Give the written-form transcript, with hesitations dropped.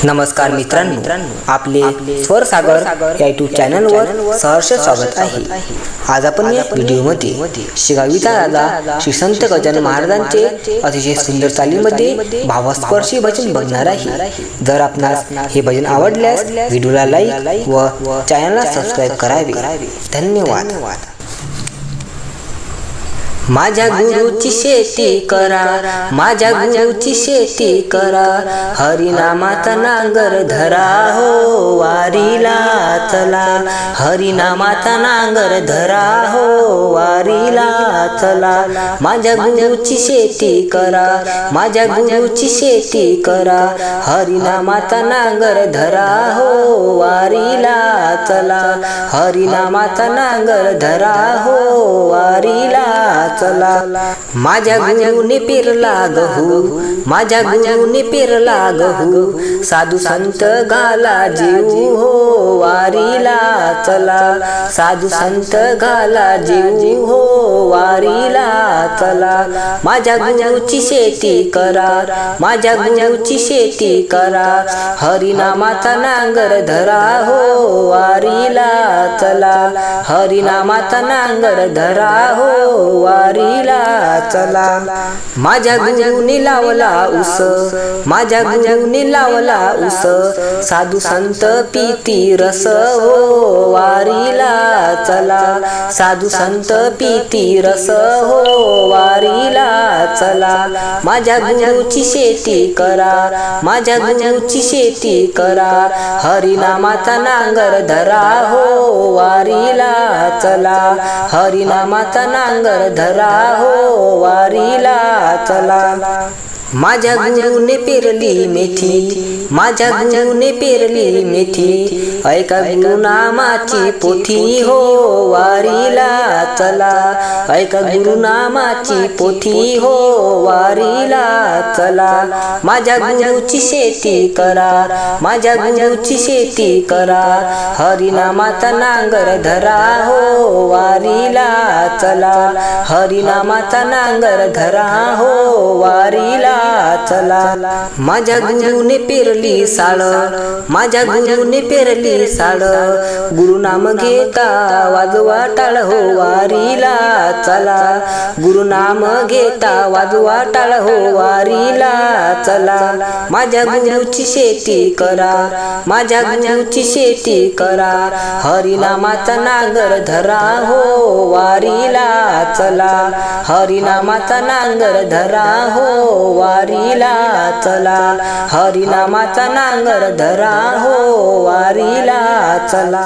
नमस्कार मित्रांनो, आपले स्वर सागर या यूट्यूब चॅनलवर सहर्ष स्वागत आहे। आज आपण या व्हिडिओमध्ये शिगावीचा राजा श्री संत गजानन महाराजांचे अतिशय सुंदर चालीमध्ये भावस्पर्शी भजन बघणार आहे। जर आपणास हे भजन आवडल्यास व्हिडिओला लाईक व चॅनलला सबस्क्राईब करावे। धन्यवाद। माझ्या गुरुची शेती करा, माझ्या गुरुची शेती करा, हरिनामाचा नांगर धरा हो वारीला चला, हरिनामाचा नांगर धरा हो वारीला चला। माझ्या गुरुची शेती करा, माझ्या गुरुची शेती करा, हरिनामाचा नांगर धरा हो वारीला चला, हरिनामाचा नांगर धरा हो वारीला चला। माझ्या गुरुने पेरला गहू, माझ्या गुरुने पेरला गहू, साधू संत घाला जीव हो वारीला चला, साधू संत घाला जीव हो वारीला चला। माझ्या गुरुची शेती करा, माझ्या गुरुची शेती करा, हरिनामाचा नांगर धरा हो वारीला चला, हरिनामाचा नांगर धरा हो वारीला चला। माझ्या गुरुने लावला उस, माझ्या गुरुने लावला उस, साधू संत पीती रस हो वारीला चला, साधू संत पीती रस हो वारीला चला। माझ्या गुरुची शेती करा, माझ्या गुरुची शेती करा, हरिनामाचा नांगर धरा हो वारीला चला, हरिनामाचा नांगर धरा हो वारीला चला। माझ्या गुरुने पेरली मेथी, माझ्या गुरुने पेरली मेथी, ऐका गुरुनामाची पोथी हो वारीला चला, ऐका गुरुनामाची पोथी हो वारीला चला। माझ्या गुरुची शेती करा, माझ्या गुरुची शेती करा, हरिनामाचा नांगर धरा हो वारीला चला, हरिनामाचा नांगर धरा हो वारीला चला। माझ्या गुरुने पेरली साळ, माझ्या गुरुने पेरली साळ, गुरुनाम घेता वाजवा टाळ हो वारीला चला, गुरुनाम घेता वाजवा टाळ हो वारीला चला। माझ्या गुरुची शेती करा, माझ्या गुरुची शेती करा, हरिनामाचा नांगर धरा हो वारीला चला, हरिनामाचा नांगर धरा हो वारीला चला, हरिनामाचा नांगर धरा हो वारीला चला।